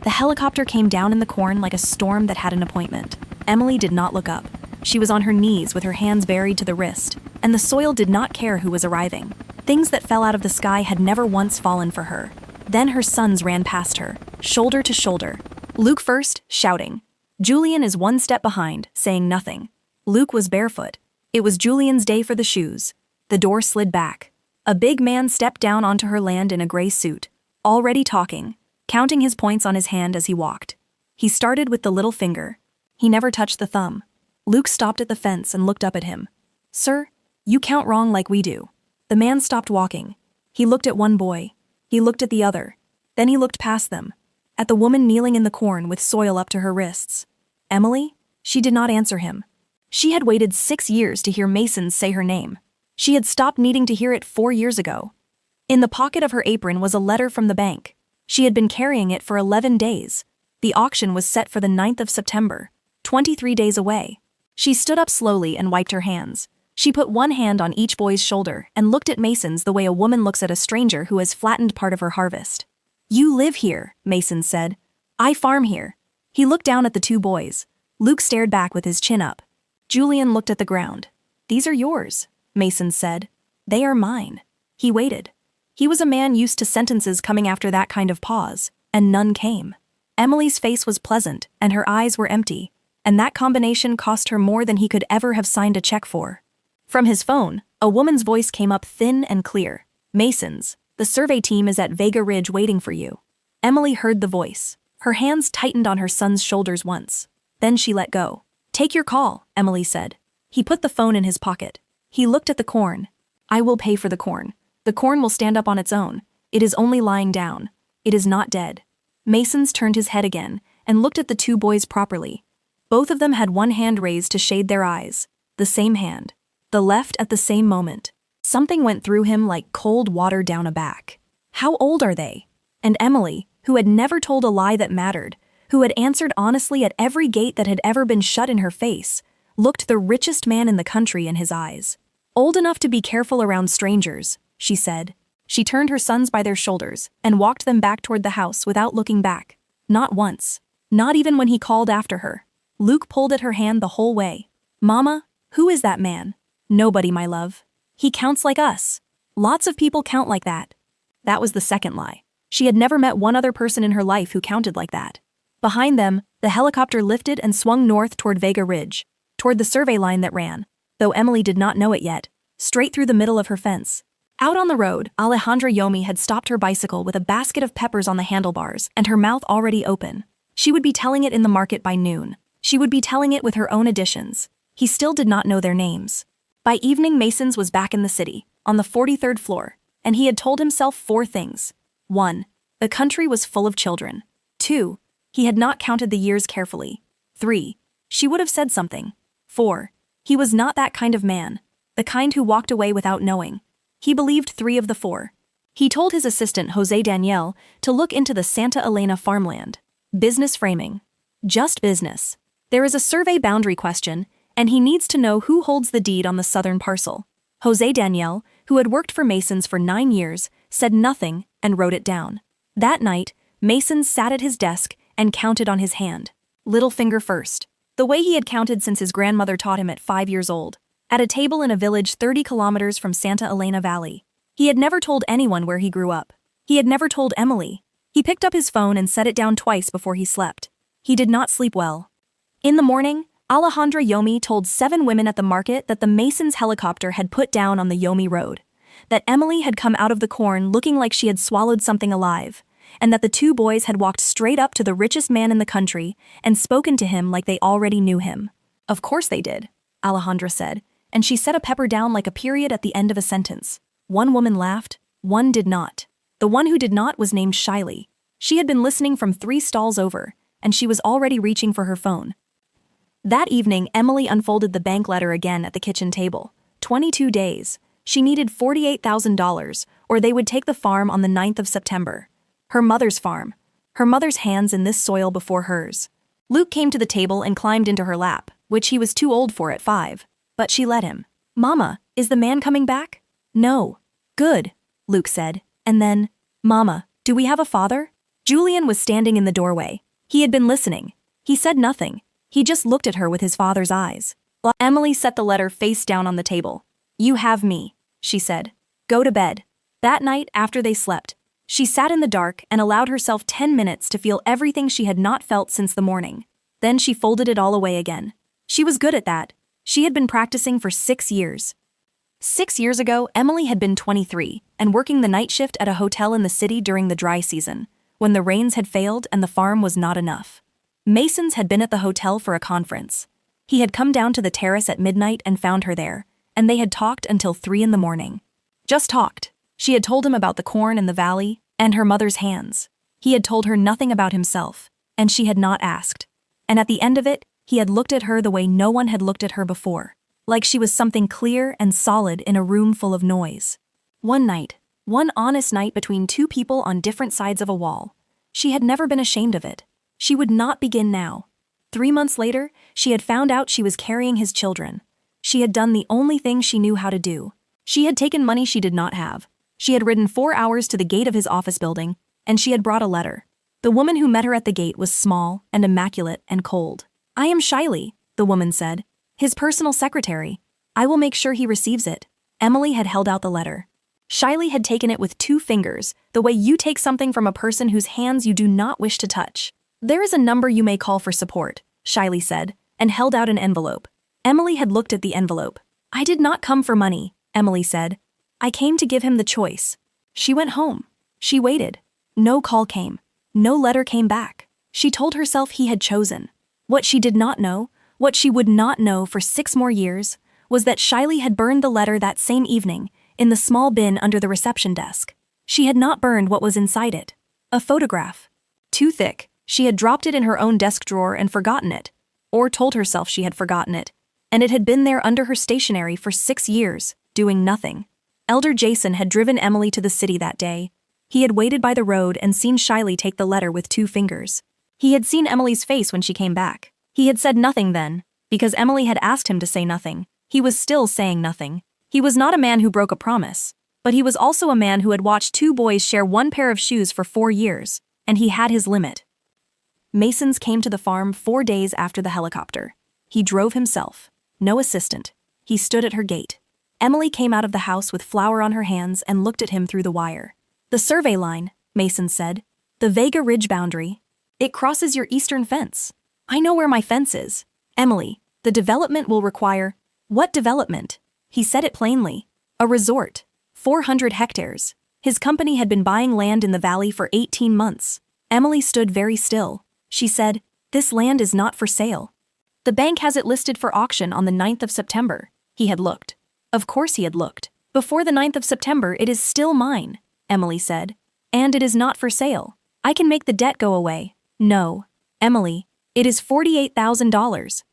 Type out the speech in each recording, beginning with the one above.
The helicopter came down in the corn like a storm that had an appointment. Emily did not look up. She was on her knees with her hands buried to the wrist, and the soil did not care who was arriving. Things that fell out of the sky had never once fallen for her. Then her sons ran past her, shoulder to shoulder. Luke first, shouting. Julian is one step behind, saying nothing. Luke was barefoot. It was Julian's day for the shoes. The door slid back. A big man stepped down onto her land in a gray suit, already talking, counting his points on his hand as he walked. He started with the little finger. He never touched the thumb. Luke stopped at the fence and looked up at him. "Sir, you count wrong like we do." The man stopped walking. He looked at one boy. He looked at the other. Then he looked past them, at the woman kneeling in the corn with soil up to her wrists. Emily? She did not answer him. She had waited 6 years to hear Masons say her name. She had stopped needing to hear it 4 years ago. In the pocket of her apron was a letter from the bank. She had been carrying it for 11 days. The auction was set for the 9th of September, 23 days away. She stood up slowly and wiped her hands. She put one hand on each boy's shoulder and looked at Masons the way a woman looks at a stranger who has flattened part of her harvest. "You live here," Mason said. "I farm here." He looked down at the 2 boys. Luke stared back with his chin up. Julian looked at the ground. "These are yours," Mason said. "They are mine." He waited. He was a man used to sentences coming after that kind of pause, and none came. Emily's face was pleasant, and her eyes were empty, and that combination cost her more than he could ever have signed a check for. From his phone, a woman's voice came up thin and clear. "Masons, the survey team is at Vega Ridge waiting for you." Emily heard the voice. Her hands tightened on her son's shoulders once. Then she let go. "Take your call," Emily said. He put the phone in his pocket. He looked at the corn. "I will pay for the corn. The corn will stand up on its own. It is only lying down. It is not dead." Masons turned his head again and looked at the 2 boys properly. Both of them had one hand raised to shade their eyes. The same hand. The left at the same moment. Something went through him like cold water down a back. How old are they? And Emily, who had never told a lie that mattered, who had answered honestly at every gate that had ever been shut in her face, looked the richest man in the country in his eyes. "Old enough to be careful around strangers," she said. She turned her sons by their shoulders and walked them back toward the house without looking back. Not once. Not even when he called after her. Luke pulled at her hand the whole way. "Mama, who is that man?" "Nobody, my love. He counts like us. Lots of people count like that." That was the second lie. She had never met one other person in her life who counted like that. Behind them, the helicopter lifted and swung north toward Vega Ridge, toward the survey line that ran, though Emily did not know it yet, straight through the middle of her fence. Out on the road, Alejandra Yomi had stopped her bicycle with a basket of peppers on the handlebars and her mouth already open. She would be telling it in the market by noon. She would be telling it with her own additions. He still did not know their names. By evening, Masons was back in the city, on the 43rd floor, and he had told himself 4 things. 1. The country was full of children. 2. He had not counted the years carefully. 3. She would have said something. 4. He was not that kind of man, the kind who walked away without knowing. He believed 3 of the 4. He told his assistant, Jose Daniel, to look into the Santa Elena farmland. Business framing. Just business. There is a survey boundary question, and he needs to know who holds the deed on the southern parcel. Jose Daniel, who had worked for Masons for 9 years, said nothing and wrote it down. That night, Masons sat at his desk and counted on his hand. Little finger first. The way he had counted since his grandmother taught him at 5 years old. At a table in a village 30 kilometers from Santa Elena Valley. He had never told anyone where he grew up. He had never told Emily. He picked up his phone and set it down twice before he slept. He did not sleep well. In the morning, Alejandra Yomi told 7 women at the market that the Masons' helicopter had put down on the Yomi Road, that Emily had come out of the corn looking like she had swallowed something alive, and that the 2 boys had walked straight up to the richest man in the country and spoken to him like they already knew him. "Of course they did," Alejandra said, and she set a pepper down like a period at the end of a sentence. One woman laughed, one did not. The one who did not was named Shiley. She had been listening from 3 stalls over, and she was already reaching for her phone. That evening, Emily unfolded the bank letter again at the kitchen table. 22 days. She needed $48,000, or they would take the farm on the 9th of September. Her mother's farm. Her mother's hands in this soil before hers. Luke came to the table and climbed into her lap, which he was too old for at 5. But she let him. "Mama, is the man coming back?" "No." "Good," Luke said. And then, "Mama, do we have a father?" Julian was standing in the doorway. He had been listening. He said nothing. He just looked at her with his father's eyes. Emily set the letter face down on the table. "You have me," she said. "Go to bed." That night, after they slept, she sat in the dark and allowed herself 10 minutes to feel everything she had not felt since the morning. Then she folded it all away again. She was good at that. She had been practicing for 6 years. 6 years ago, Emily had been 23 and working the night shift at a hotel in the city during the dry season, when the rains had failed and the farm was not enough. Masons had been at the hotel for a conference. He had come down to the terrace at midnight and found her there, and they had talked until 3 in the morning. Just talked. She had told him about the corn in the valley and her mother's hands. He had told her nothing about himself, and she had not asked. And at the end of it, he had looked at her the way no one had looked at her before, like she was something clear and solid in a room full of noise. One night, one honest night between two people on different sides of a wall. She had never been ashamed of it. She would not begin now. 3 months later, she had found out she was carrying his children. She had done the only thing she knew how to do. She had taken money she did not have. She had ridden 4 hours to the gate of his office building, and she had brought a letter. The woman who met her at the gate was small and immaculate and cold. "I am Shiley," the woman said. "His personal secretary. I will make sure he receives it." Emily had held out the letter. Shiley had taken it with 2 fingers, the way you take something from a person whose hands you do not wish to touch. "There is a number you may call for support," Shiley said, and held out an envelope. Emily had looked at the envelope. "I did not come for money," Emily said. "I came to give him the choice." She went home. She waited. No call came. No letter came back. She told herself he had chosen. What she did not know, what she would not know for 6 more years, was that Shiley had burned the letter that same evening in the small bin under the reception desk. She had not burned what was inside it. A photograph. Too thick, she had dropped it in her own desk drawer and forgotten it, or told herself she had forgotten it, and it had been there under her stationery for 6 years, doing nothing. Elder Jason had driven Emily to the city that day. He had waited by the road and seen Shiley take the letter with 2 fingers. He had seen Emily's face when she came back. He had said nothing then, because Emily had asked him to say nothing. He was still saying nothing. He was not a man who broke a promise, but he was also a man who had watched 2 boys share 1 pair of shoes for 4 years, and he had his limit. Masons came to the farm 4 days after the helicopter. He drove himself. No assistant. He stood at her gate. Emily came out of the house with flour on her hands and looked at him through the wire. "The survey line," Mason said. "The Vega Ridge boundary. It crosses your eastern fence. I know where my fence is. Emily, the development will require—" "What development?" He said it plainly. "A resort. 400 hectares. His company had been buying land in the valley for 18 months. Emily stood very still. She said, "This land is not for sale. The bank has it listed for auction on the 9th of September. He had looked. Of course he had looked. "Before the 9th of September it is still mine," Emily said. "And it is not for sale. I can make the debt go away." "No, Emily, it is $48,000.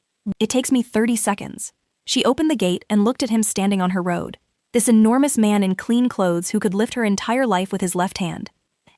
It takes me 30 seconds. She opened the gate and looked at him standing on her road. This enormous man in clean clothes who could lift her entire life with his left hand.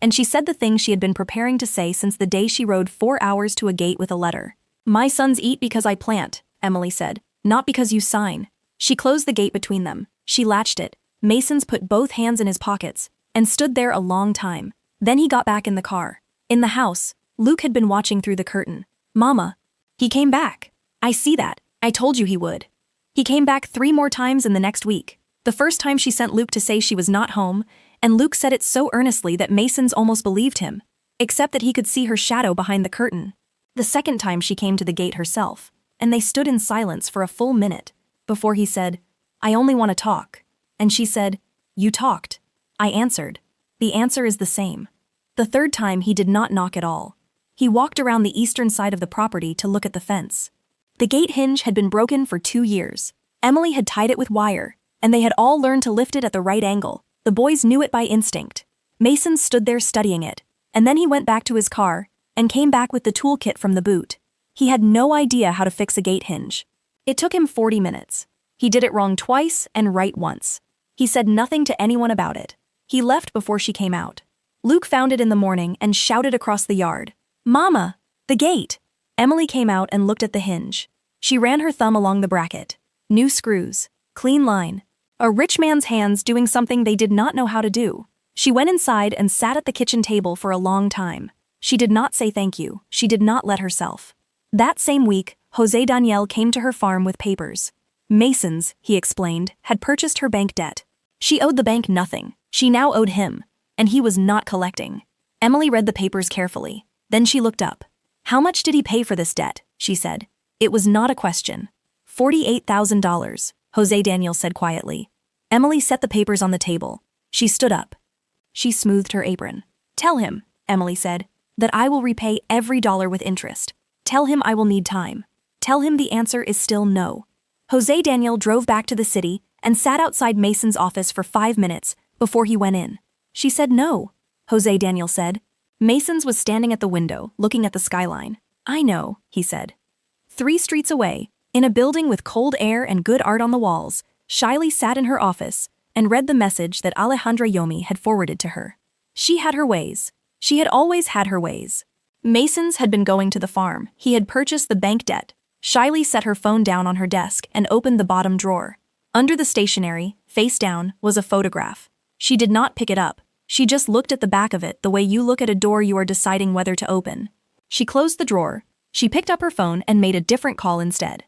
And she said the thing she had been preparing to say since the day she rode 4 hours to a gate with a letter. "My sons eat because I plant," Emily said, "not because you sign." She closed the gate between them. She latched it. Masons put both hands in his pockets and stood there a long time. Then he got back in the car. In the house, Luke had been watching through the curtain. "Mama, he came back. I see that. I told you he would." He came back 3 more times in the next week. The first time she sent Luke to say she was not home, and Luke said it so earnestly that Masons almost believed him, except that he could see her shadow behind the curtain. The second time she came to the gate herself, and they stood in silence for a full minute, before he said, "I only want to talk." And she said, "You talked." I answered. The answer is the same. The third time he did not knock at all. He walked around the eastern side of the property to look at the fence. The gate hinge had been broken for 2 years. Emily had tied it with wire, and they had all learned to lift it at the right angle. The boys knew it by instinct. Mason stood there studying it, and then he went back to his car and came back with the toolkit from the boot. He had no idea how to fix a gate hinge. It took him 40 minutes. He did it wrong twice and right once. He said nothing to anyone about it. He left before she came out. Luke found it in the morning and shouted across the yard, "Mama, the gate!" Emily came out and looked at the hinge. She ran her thumb along the bracket. New screws. Clean line. A rich man's hands doing something they did not know how to do. She went inside and sat at the kitchen table for a long time. She did not say thank you. She did not let herself. That same week, Jose Daniel came to her farm with papers. Masons, he explained, had purchased her bank debt. She owed the bank nothing. She now owed him. And he was not collecting. Emily read the papers carefully. Then she looked up. How much did he pay for this debt? She said. It was not a question. $48,000, Jose Daniel said quietly. Emily set the papers on the table. She stood up. She smoothed her apron. Tell him, Emily said, that I will repay every dollar with interest. Tell him I will need time. Tell him the answer is still no. Jose Daniel drove back to the city and sat outside Mason's office for 5 minutes before he went in. She said no, Jose Daniel said. Mason's was standing at the window, looking at the skyline. I know, he said. 3 streets away, in a building with cold air and good art on the walls, Shiley sat in her office and read the message that Alejandra Yomi had forwarded to her. She had her ways. She had always had her ways. Mason's had been going to the farm. He had purchased the bank debt. Shiley set her phone down on her desk and opened the bottom drawer. Under the stationery, face down, was a photograph. She did not pick it up. She just looked at the back of it the way you look at a door you are deciding whether to open. She closed the drawer. She picked up her phone and made a different call instead.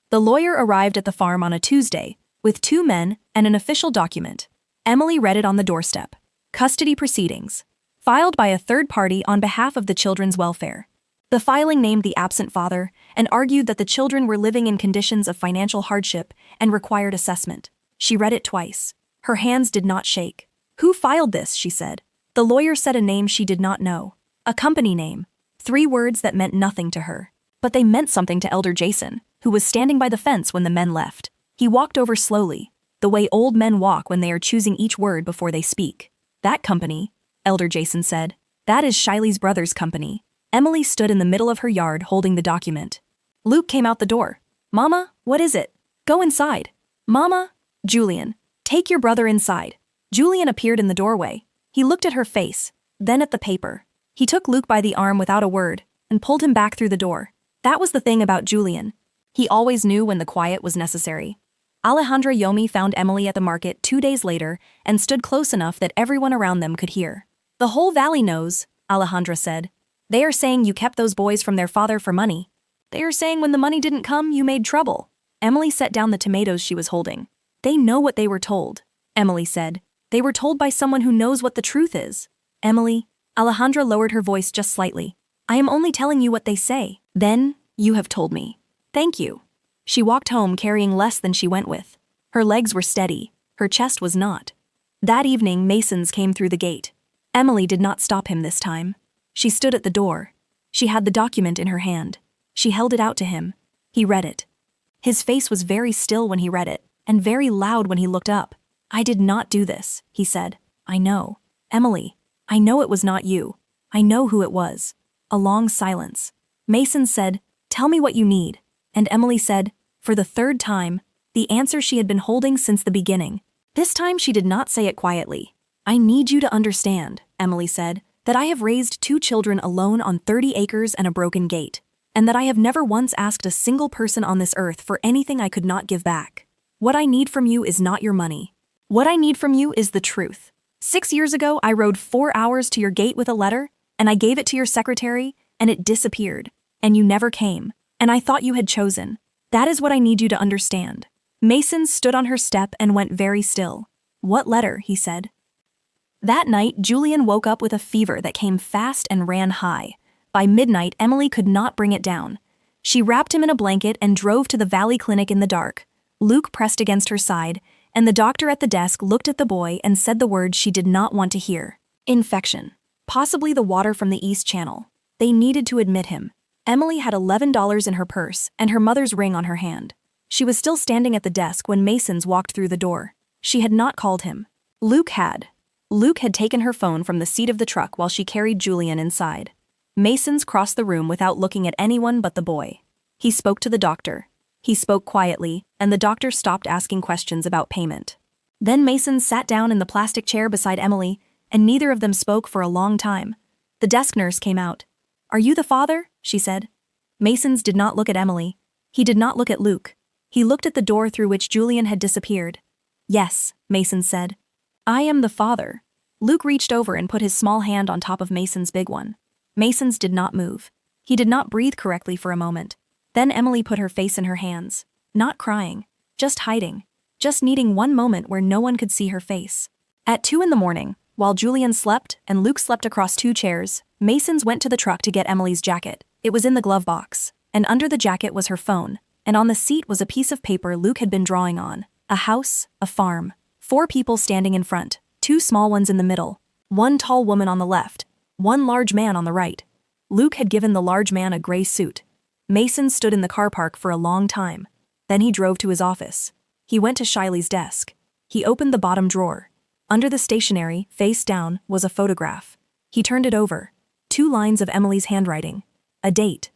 The lawyer arrived at the farm on a Tuesday, with 2 men and an official document. Emily read it on the doorstep. Custody proceedings. Filed by a third party on behalf of the children's welfare. The filing named the absent father and argued that the children were living in conditions of financial hardship and required assessment. She read it twice. Her hands did not shake. Who filed this? She said. The lawyer said a name she did not know. A company name. 3 words that meant nothing to her. But they meant something to Elder Jason, who was standing by the fence when the men left. He walked over slowly, the way old men walk when they are choosing each word before they speak. That company, Elder Jason said. That is Shiley's brother's company. Emily stood in the middle of her yard holding the document. Luke came out the door. Mama, what is it? Go inside. Mama, Julian, take your brother inside. Julian appeared in the doorway. He looked at her face, then at the paper. He took Luke by the arm without a word and pulled him back through the door. That was the thing about Julian. He always knew when the quiet was necessary. Alejandra Yomi found Emily at the market 2 days later and stood close enough that everyone around them could hear. The whole valley knows, Alejandra said. They are saying you kept those boys from their father for money. They are saying when the money didn't come, you made trouble. Emily set down the tomatoes she was holding. They know what they were told, Emily said. They were told by someone who knows what the truth is. Emily, Alejandra lowered her voice just slightly. I am only telling you what they say. Then, you have told me. Thank you. She walked home carrying less than she went with. Her legs were steady. Her chest was not. That evening, Masons came through the gate. Emily did not stop him this time. She stood at the door. She had the document in her hand. She held it out to him. He read it. His face was very still when he read it, and very loud when he looked up. I did not do this, he said. I know. Emily, I know it was not you. I know who it was. A long silence. Mason said, tell me what you need. And Emily said, for the 3rd time, the answer she had been holding since the beginning. This time she did not say it quietly. I need you to understand, Emily said, that I have raised 2 children alone on 30 acres and a broken gate, and that I have never once asked a single person on this earth for anything I could not give back. What I need from you is not your money. What I need from you is the truth. 6 years ago, I rode 4 hours to your gate with a letter, and I gave it to your secretary, and it disappeared, and you never came, and I thought you had chosen. That is what I need you to understand. Mason stood on her step and went very still. What letter? He said. That night, Julian woke up with a fever that came fast and ran high. By midnight, Emily could not bring it down. She wrapped him in a blanket and drove to the Valley Clinic in the dark. Luke pressed against her side, and the doctor at the desk looked at the boy and said the words she did not want to hear. Infection. Possibly the water from the East Channel. They needed to admit him. Emily had $11 in her purse and her mother's ring on her hand. She was still standing at the desk when Masons walked through the door. She had not called him. Luke had. Luke had taken her phone from the seat of the truck while she carried Julian inside. Masons crossed the room without looking at anyone but the boy. He spoke to the doctor. He spoke quietly, and the doctor stopped asking questions about payment. Then Mason sat down in the plastic chair beside Emily, and neither of them spoke for a long time. The desk nurse came out. Are you the father? She said. Masons did not look at Emily. He did not look at Luke. He looked at the door through which Julian had disappeared. Yes, Mason said. I am the father. Luke reached over and put his small hand on top of Mason's big one. Mason's did not move. He did not breathe correctly for a moment. Then Emily put her face in her hands. Not crying. Just hiding. Just needing one moment where no one could see her face. At 2 in the morning, while Julian slept and Luke slept across 2 chairs, Masons went to the truck to get Emily's jacket. It was in the glove box, and under the jacket was her phone, and on the seat was a piece of paper Luke had been drawing on. A house, a farm, 4 people standing in front, 2 small ones in the middle, 1 tall woman on the left, 1 large man on the right. Luke had given the large man a gray suit. Mason stood in the car park for a long time. Then he drove to his office. He went to Shiley's desk. He opened the bottom drawer. Under the stationery, face down, was a photograph. He turned it over. 2 lines of Emily's handwriting. A date.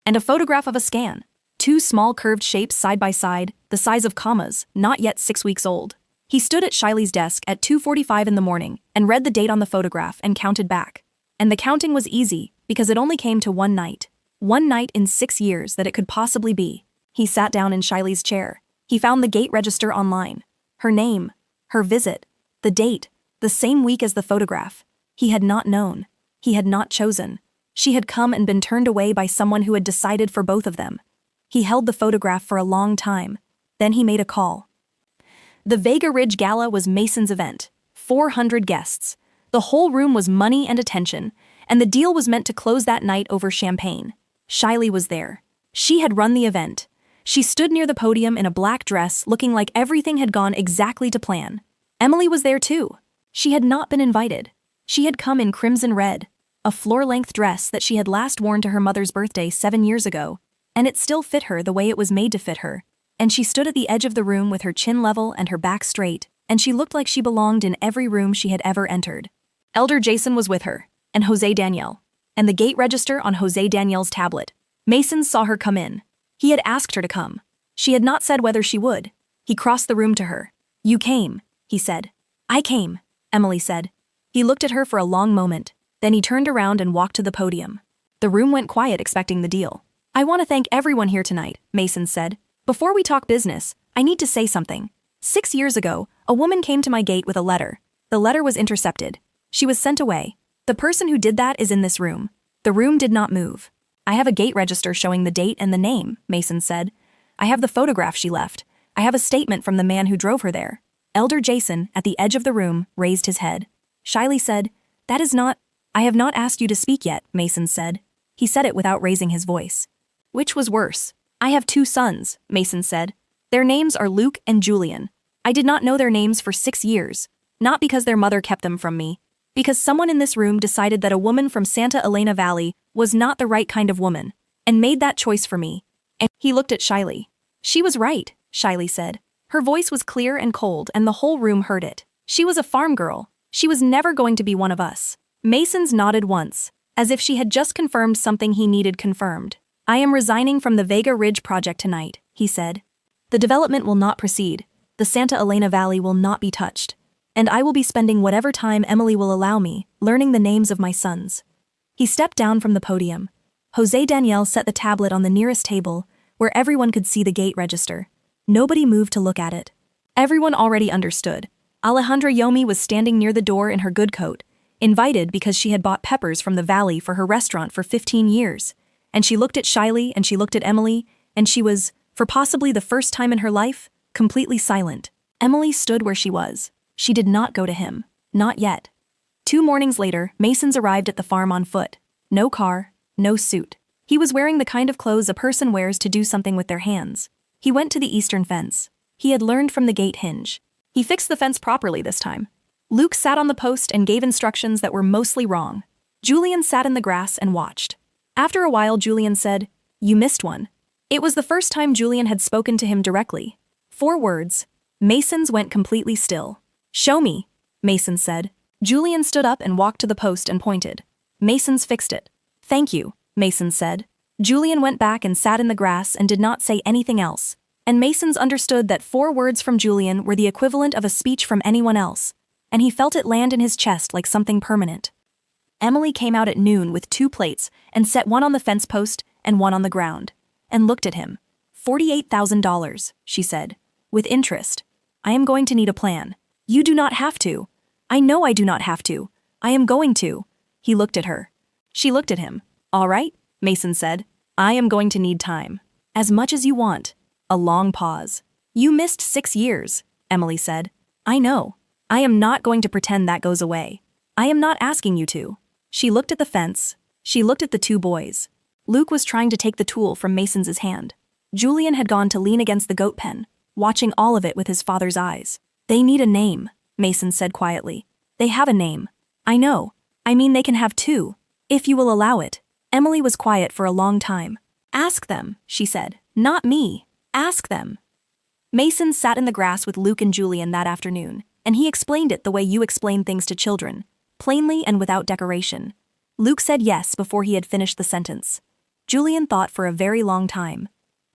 And a photograph of a scan. 2 small curved shapes side by side, the size of commas, not yet 6 weeks old. He stood at Shiley's desk at 2:45 in the morning and read the date on the photograph and counted back. And the counting was easy because it only came to one night. One night in 6 years that it could possibly be. He sat down in Shiley's chair. He found the gate register online. Her name, her visit, the date, the same week as the photograph. He had not known. He had not chosen. She had come and been turned away by someone who had decided for both of them. He held the photograph for a long time. Then he made a call. The Vega Ridge Gala was Mason's event. 400 guests. The whole room was money and attention, and the deal was meant to close that night over champagne. Shiley was there. She had run the event. She stood near the podium in a black dress, looking like everything had gone exactly to plan. Emily was there too. She had not been invited. She had come in crimson red, a floor-length dress that she had last worn to her mother's birthday 7 years ago, and it still fit her the way it was made to fit her. And she stood at the edge of the room with her chin level and her back straight, and she looked like she belonged in every room she had ever entered. Elder Jason was with her, and Jose Daniel, and the gate register on Jose Daniel's tablet. Mason saw her come in. He had asked her to come. She had not said whether she would. He crossed the room to her. "You came," he said. "I came," Emily said. He looked at her for a long moment. Then he turned around and walked to the podium. The room went quiet, expecting the deal. "I want to thank everyone here tonight," Mason said. "Before we talk business, I need to say something. 6 years ago, a woman came to my gate with a letter. The letter was intercepted. She was sent away. The person who did that is in this room. The room did not move. I have a gate register showing the date and the name," Mason said. "I have the photograph she left. I have a statement from the man who drove her there." Elder Jason, at the edge of the room, raised his head. Shiley said, "That is not—" "I have not asked you to speak yet," Mason said. He said it without raising his voice. "Which was worse? I have 2 sons," Mason said. "Their names are Luke and Julian. I did not know their names for 6 years, not because their mother kept them from me. Because someone in this room decided that a woman from Santa Elena Valley was not the right kind of woman, and made that choice for me." And he looked at Shiley. "She was right," Shiley said. Her voice was clear and cold, and the whole room heard it. "She was a farm girl. She was never going to be one of us." Masons nodded once, as if she had just confirmed something he needed confirmed. "I am resigning from the Vega Ridge project tonight," he said. "The development will not proceed. The Santa Elena Valley will not be touched. And I will be spending whatever time Emily will allow me, learning the names of my sons." He stepped down from the podium. Jose Daniel set the tablet on the nearest table, where everyone could see the gate register. Nobody moved to look at it. Everyone already understood. Alejandra Yomi was standing near the door in her good coat, invited because she had bought peppers from the valley for her restaurant for 15 years. And she looked at Shiley and she looked at Emily, and she was, for possibly the first time in her life, completely silent. Emily stood where she was. She did not go to him. Not yet. 2 mornings later, Masons arrived at the farm on foot. No car, no suit. He was wearing the kind of clothes a person wears to do something with their hands. He went to the eastern fence. He had learned from the gate hinge. He fixed the fence properly this time. Luke sat on the post and gave instructions that were mostly wrong. Julian sat in the grass and watched. After a while, Julian said, "You missed one." It was the first time Julian had spoken to him directly. 4 words. Masons went completely still. "Show me," Mason said. Julian stood up and walked to the post and pointed. Masons fixed it. "Thank you," Mason said. Julian went back and sat in the grass and did not say anything else. And Masons understood that 4 words from Julian were the equivalent of a speech from anyone else, and he felt it land in his chest like something permanent. Emily came out at noon with 2 plates and set one on the fence post and one on the ground, and looked at him. $48,000, she said, with interest. "I am going to need a plan." "You do not have to." "I know I do not have to. I am going to." He looked at her. She looked at him. "All right," Mason said. "I am going to need time. As much as you want." A long pause. "You missed 6 years," Emily said. "I know. I am not going to pretend that goes away. I am not asking you to." She looked at the fence. She looked at the 2 boys. Luke was trying to take the tool from Mason's hand. Julian had gone to lean against the goat pen, watching all of it with his father's eyes. "They need a name," Mason said quietly. "They have a name." "I know. I mean they can have 2. If you will allow it." Emily was quiet for a long time. "Ask them," she said. "Not me. Ask them." Mason sat in the grass with Luke and Julian that afternoon, and he explained it the way you explain things to children, plainly and without decoration. Luke said yes before he had finished the sentence. Julian thought for a very long time.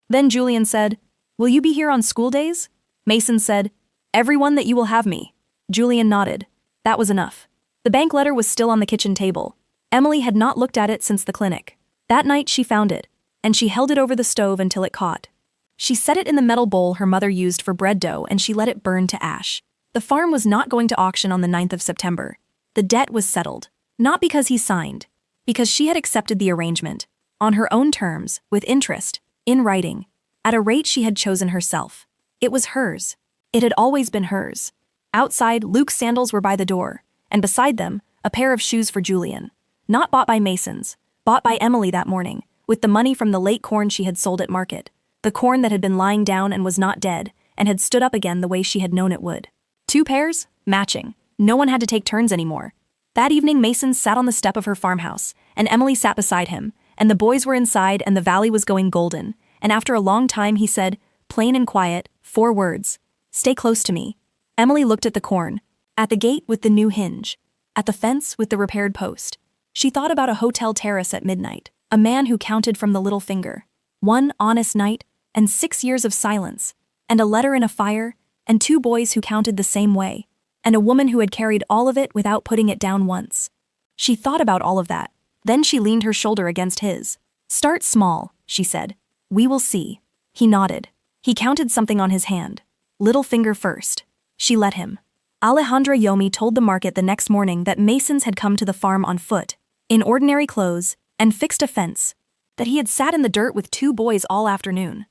Then Julian said, "Will you be here on school days?" Mason said, "Everyone that you will have me." Julian nodded. That was enough. The bank letter was still on the kitchen table. Emily had not looked at it since the clinic. That night she found it, and she held it over the stove until it caught. She set it in the metal bowl her mother used for bread dough, and she let it burn to ash. The farm was not going to auction on the 9th of September. The debt was settled. Not because he signed. Because she had accepted the arrangement. On her own terms, with interest, in writing, at a rate she had chosen herself. It was hers. It had always been hers. Outside, Luke's sandals were by the door, and beside them, a pair of shoes for Julian. Not bought by Masons, bought by Emily that morning, with the money from the late corn she had sold at market. The corn that had been lying down and was not dead, and had stood up again the way she had known it would. 2 pairs, matching. No one had to take turns anymore. That evening Mason sat on the step of her farmhouse, and Emily sat beside him, and the boys were inside and the valley was going golden, and after a long time he said, plain and quiet, 4 words. "Stay close to me." Emily looked at the corn, at the gate with the new hinge, at the fence with the repaired post. She thought about a hotel terrace at midnight, a man who counted from the little finger. 1 honest night, and 6 years of silence, and a letter in a fire, and 2 boys who counted the same way, and a woman who had carried all of it without putting it down once. She thought about all of that. Then she leaned her shoulder against his. "Start small," she said. "We will see." He nodded. He counted something on his hand. Little finger first. She let him. Alejandra Yomi told the market the next morning that Masons had come to the farm on foot, in ordinary clothes, and fixed a fence. That he had sat in the dirt with 2 boys all afternoon.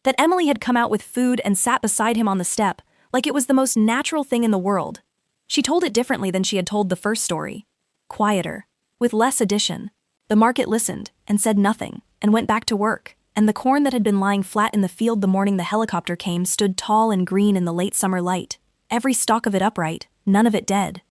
That Emily had come out with food and sat beside him on the step, like it was the most natural thing in the world. She told it differently than she had told the first story. Quieter, with less addition. The market listened, and said nothing, and went back to work, and the corn that had been lying flat in the field the morning the helicopter came stood tall and green in the late summer light, every stalk of it upright, none of it dead.